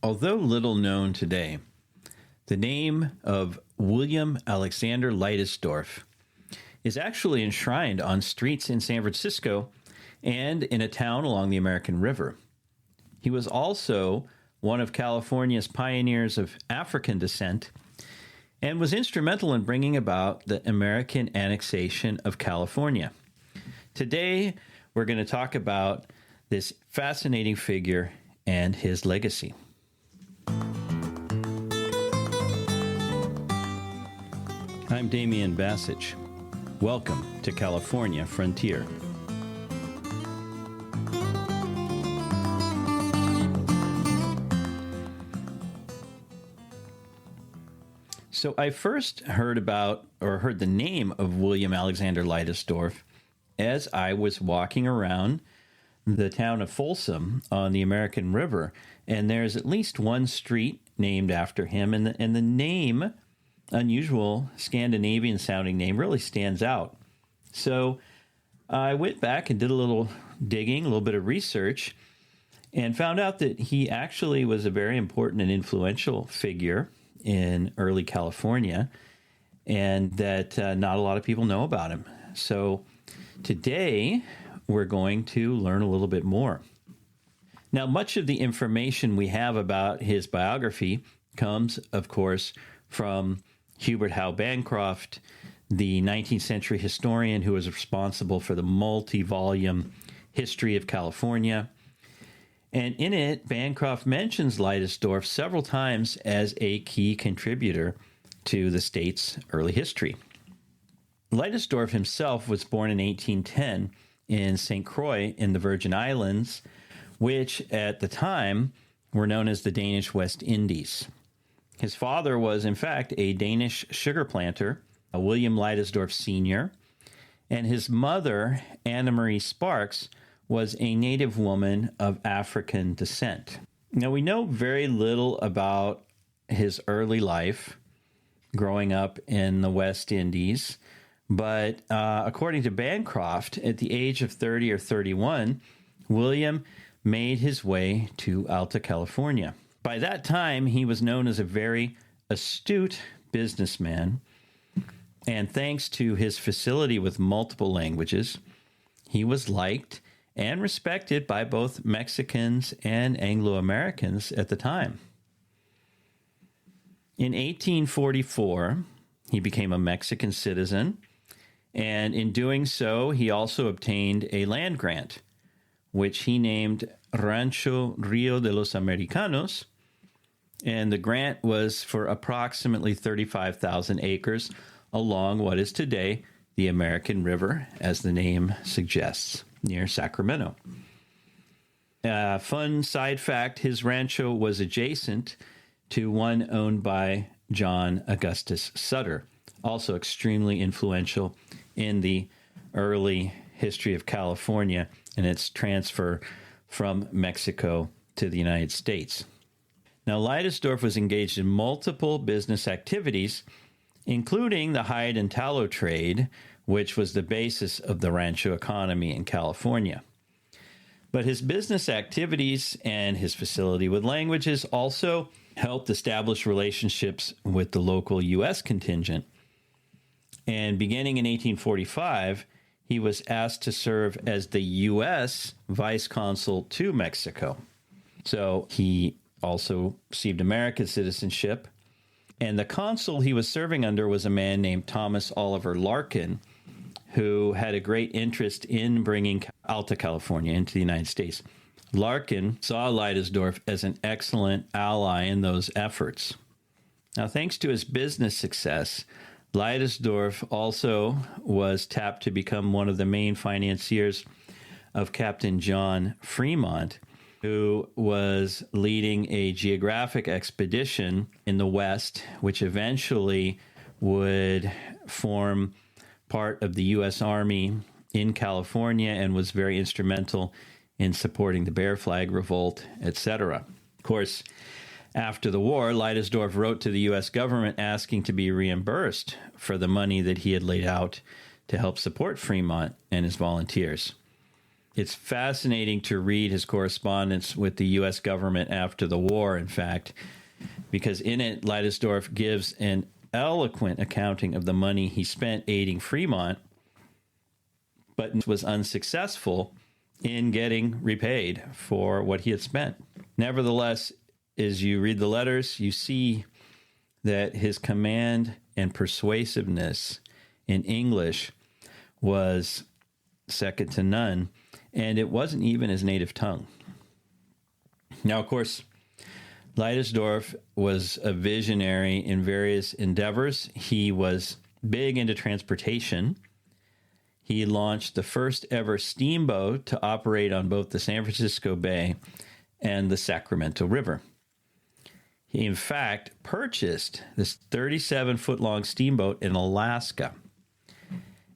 Although little known today, the name of William Alexander Leidesdorff is actually enshrined on streets in San Francisco and in a town along the American River. He was also one of California's pioneers of African descent and was instrumental in bringing about the American annexation of California. Today, we're going to talk about this fascinating figure and his legacy. I'm Damian Bassich. Welcome to California Frontier. So I first heard the name of William Alexander Leidesdorff as I was walking around the town of Folsom on the American River, and there's at least one street named after him, and the name, unusual Scandinavian-sounding name, really stands out. So I went back and did a little digging, a little bit of research, and found out that he actually was a very important and influential figure in early California, and that not a lot of people know about him. So today, we're going to learn a little bit more. Now, much of the information we have about his biography comes, of course, from Hubert Howe Bancroft, the 19th century historian who was responsible for the multi-volume History of California. And in it, Bancroft mentions Leidesdorff several times as a key contributor to the state's early history. Leidesdorff himself was born in 1810 in St. Croix in the Virgin Islands, which at the time were known as the Danish West Indies. His father was, in fact, a Danish sugar planter, a William Leidesdorff Sr., and his mother, Anna Marie Sparks, was a native woman of African descent. Now, we know very little about his early life growing up in the West Indies, but according to Bancroft, at the age of 30 or 31, William made his way to Alta California. By that time, he was known as a very astute businessman, and thanks to his facility with multiple languages, he was liked and respected by both Mexicans and Anglo-Americans at the time. In 1844, he became a Mexican citizen, and in doing so, he also obtained a land grant, which he named Rancho Rio de los Americanos, and the grant was for approximately 35,000 acres along what is today the American River, as the name suggests, near Sacramento. Fun side fact, his rancho was adjacent to one owned by John Augustus Sutter, also extremely influential in the early history of California and its transfer from Mexico to the United States. Now, Leidesdorff was engaged in multiple business activities, including the hide and tallow trade, which was the basis of the rancho economy in California. But his business activities and his facility with languages also helped establish relationships with the local U.S. contingent. And beginning in 1845, he was asked to serve as the U.S. vice consul to Mexico. So he also received American citizenship. And the consul he was serving under was a man named Thomas Oliver Larkin, who had a great interest in bringing Alta California into the United States. Larkin saw Leidesdorff as an excellent ally in those efforts. Now, thanks to his business success, Leidesdorff also was tapped to become one of the main financiers of Captain John Fremont, who was leading a geographic expedition in the West, which eventually would form part of the U.S. Army in California and was very instrumental in supporting the Bear Flag Revolt, etc. Of course, after the war, Leidesdorff wrote to the U.S. government asking to be reimbursed for the money that he had laid out to help support Fremont and his volunteers. It's fascinating to read his correspondence with the U.S. government after the war, in fact, because in it, Leidesdorff gives an eloquent accounting of the money he spent aiding Fremont, but was unsuccessful in getting repaid for what he had spent. Nevertheless, as you read the letters, you see that his command and persuasiveness in English was second to none, and it wasn't even his native tongue. Now, of course, Leidesdorff was a visionary in various endeavors. He was big into transportation. He launched the first ever steamboat to operate on both the San Francisco Bay and the Sacramento River. He, in fact, purchased this 37-foot-long steamboat in Alaska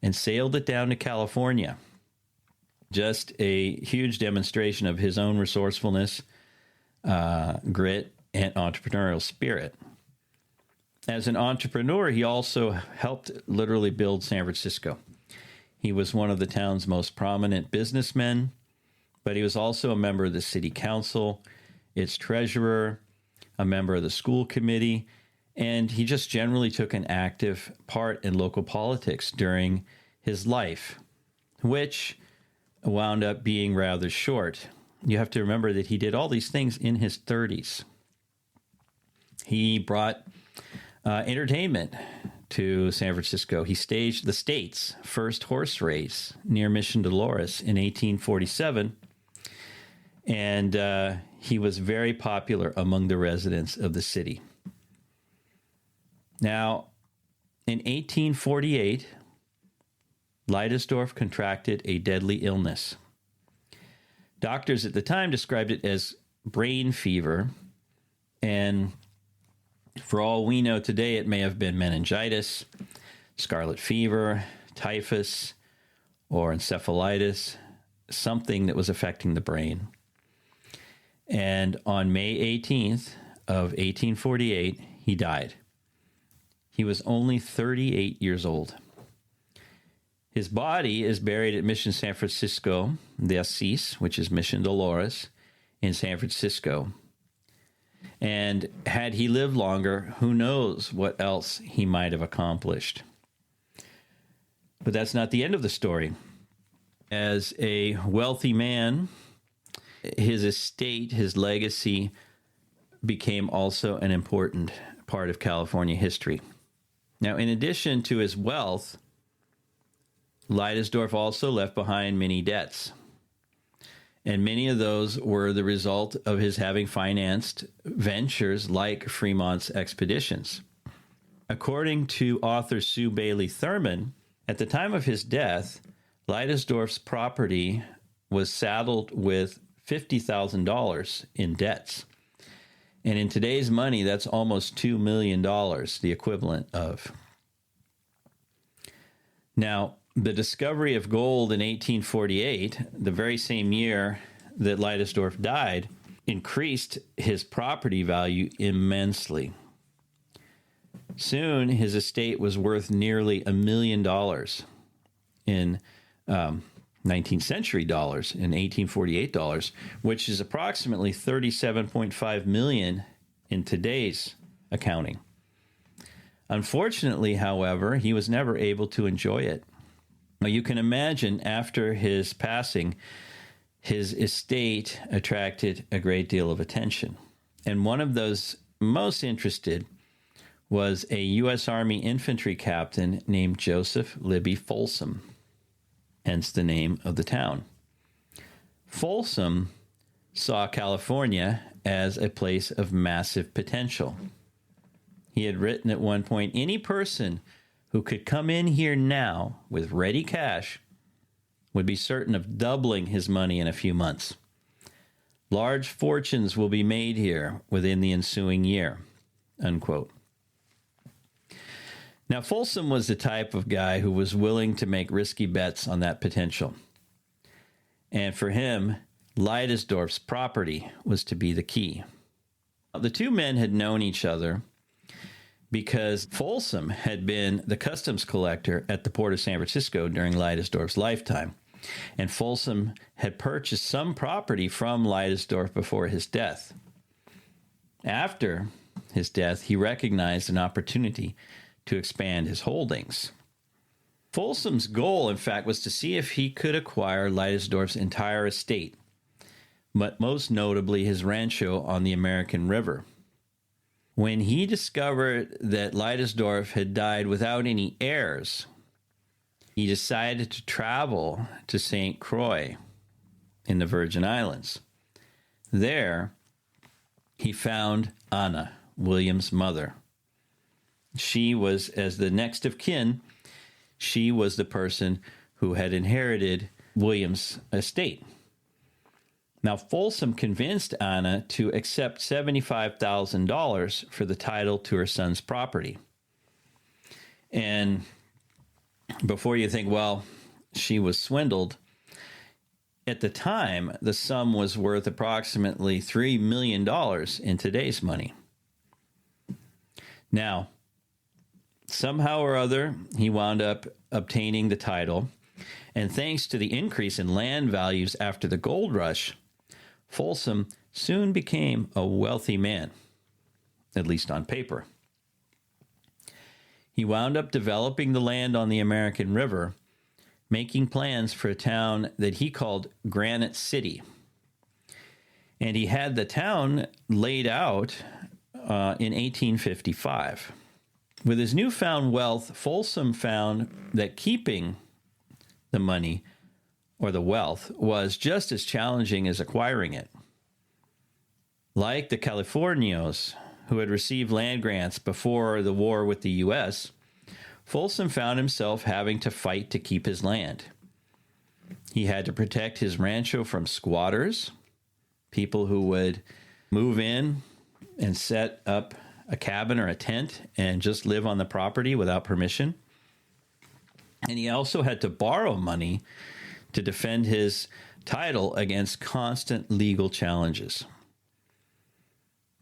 and sailed it down to California. Just a huge demonstration of his own resourcefulness, grit, and entrepreneurial spirit. As an entrepreneur, he also helped literally build San Francisco. He was one of the town's most prominent businessmen, but he was also a member of the city council, its treasurer, a member of the school committee, and he just generally took an active part in local politics during his life, which wound up being rather short. You have to remember that he did all these things in his 30s. He brought entertainment to San Francisco. He staged the state's first horse race near Mission Dolores in 1847, and he was very popular among the residents of the city. Now, in 1848, Leidesdorff contracted a deadly illness. Doctors at the time described it as brain fever, and for all we know today, it may have been meningitis, scarlet fever, typhus, or encephalitis, something that was affecting the brain. And on May 18th of 1848, he died. He was only 38 years old. His body is buried at Mission San Francisco de Asís, which is Mission Dolores, in San Francisco. And had he lived longer, who knows what else he might have accomplished. But that's not the end of the story. As a wealthy man, his estate, his legacy, became also an important part of California history. Now, in addition to his wealth, Leidesdorff also left behind many debts. And many of those were the result of his having financed ventures like Fremont's expeditions. According to author Sue Bailey Thurman, at the time of his death, Leidesdorff's property was saddled with $50,000 in debts. And in today's money, that's almost $2 million, the equivalent of. Now, the discovery of gold in 1848, the very same year that Leidesdorff died, increased his property value immensely. Soon, his estate was worth nearly $1 million in 19th century dollars, in 1848 dollars, which is approximately $37.5 million in today's accounting. Unfortunately, however, he was never able to enjoy it. Now, you can imagine after his passing, his estate attracted a great deal of attention. And one of those most interested was a U.S. Army infantry captain named Joseph Libby Folsom, hence the name of the town. Folsom saw California as a place of massive potential. He had written at one point, any person who could come in here now with ready cash would be certain of doubling his money in a few months. Large fortunes will be made here within the ensuing year, unquote. Now, Folsom was the type of guy who was willing to make risky bets on that potential. And for him, Leidesdorff's property was to be the key. The two men had known each other because Folsom had been the customs collector at the port of San Francisco during Leidesdorff's lifetime. and Folsom had purchased some property from Leidesdorff before his death. After his death, he recognized an opportunity to expand his holdings. Folsom's goal, in fact, was to see if he could acquire Leidesdorff's entire estate, but most notably his rancho on the American River. When he discovered that Leidesdorff had died without any heirs, he decided to travel to St. Croix in the Virgin Islands. There, he found Anna, William's mother. She was, as the next of kin, she was the person who had inherited William's estate. Now, Folsom convinced Anna to accept $75,000 for the title to her son's property. And before you think, well, she was swindled, at the time, the sum was worth approximately $3 million in today's money. Now, somehow or other, he wound up obtaining the title, and thanks to the increase in land values after the gold rush, Folsom soon became a wealthy man, at least on paper. He wound up developing the land on the American River, making plans for a town that he called Granite City. And he had the town laid out in 1855. With his newfound wealth, Folsom found that keeping the money or the wealth was just as challenging as acquiring it. Like the Californios, who had received land grants before the war with the U.S., Folsom found himself having to fight to keep his land. He had to protect his rancho from squatters, people who would move in and set up a cabin or a tent and just live on the property without permission. And he also had to borrow money to defend his title against constant legal challenges.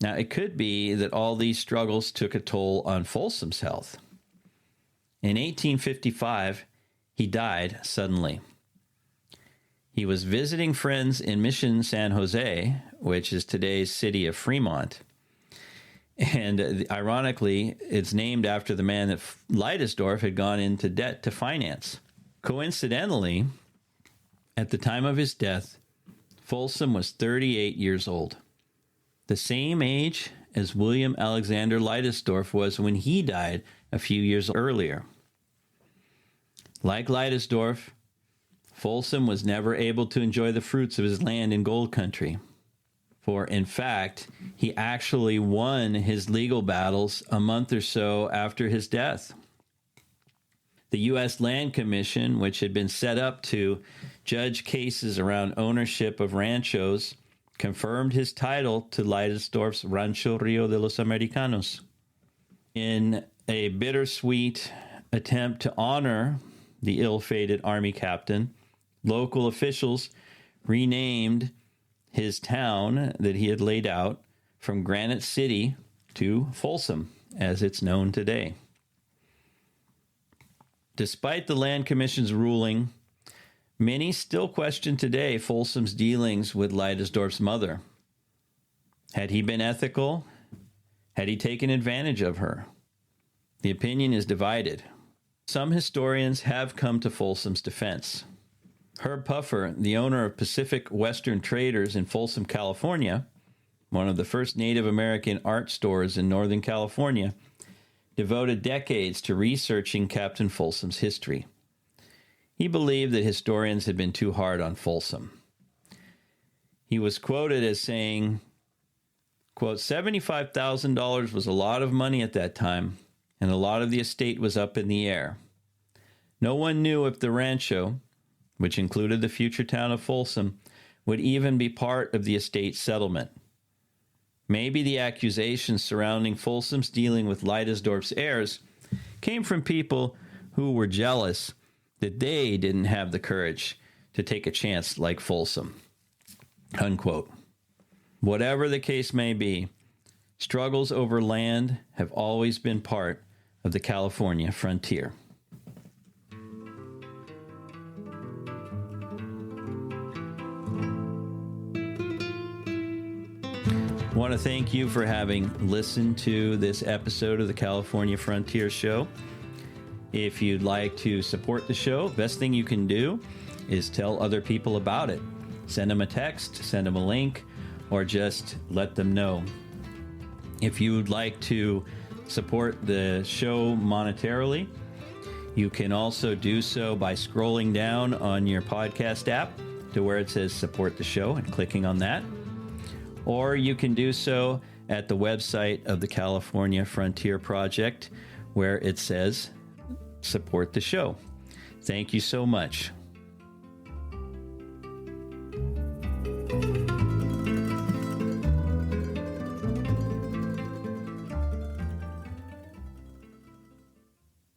Now, it could be that all these struggles took a toll on Folsom's health. In 1855, he died suddenly. He was visiting friends in Mission San Jose, which is today's city of Fremont. And ironically, it's named after the man that Leidesdorff had gone into debt to finance. Coincidentally, at the time of his death, Folsom was 38 years old, the same age as William Alexander Leidesdorff was when he died a few years earlier. Like Leidesdorff, Folsom was never able to enjoy the fruits of his land in gold country. For, in fact, he actually won his legal battles a month or so after his death. The U.S. Land Commission, which had been set up to judge cases around ownership of ranchos, confirmed his title to Leidesdorff's Rancho Rio de los Americanos. In a bittersweet attempt to honor the ill-fated Army captain, local officials renamed his town that he had laid out from Granite City to Folsom, as it's known today. Despite the Land Commission's ruling, many still question today Folsom's dealings with Leidesdorff's mother. Had he been ethical? Had he taken advantage of her? The opinion is divided. Some historians have come to Folsom's defense. Herb Puffer, the owner of Pacific Western Traders in Folsom, California, one of the first Native American art stores in Northern California, devoted decades to researching Captain Folsom's history. He believed that historians had been too hard on Folsom. He was quoted as saying, quote, $75,000 was a lot of money at that time, and a lot of the estate was up in the air. No one knew if the rancho, which included the future town of Folsom, would even be part of the estate settlement. Maybe the accusations surrounding Folsom's dealing with Leidesdorff's heirs came from people who were jealous that they didn't have the courage to take a chance like Folsom. Unquote. Whatever the case may be, struggles over land have always been part of the California frontier. want to thank you for having listened to this episode of the California Frontier Show. If you'd like to support the show, best thing you can do is tell other people about it. Send them a text, send them a link, or just let them know. If you would like to support the show monetarily, you can also do so by scrolling down on your podcast app to where it says support the show and clicking on that. Or you can do so at the website of the California Frontier Project where it says support the show. Thank you so much.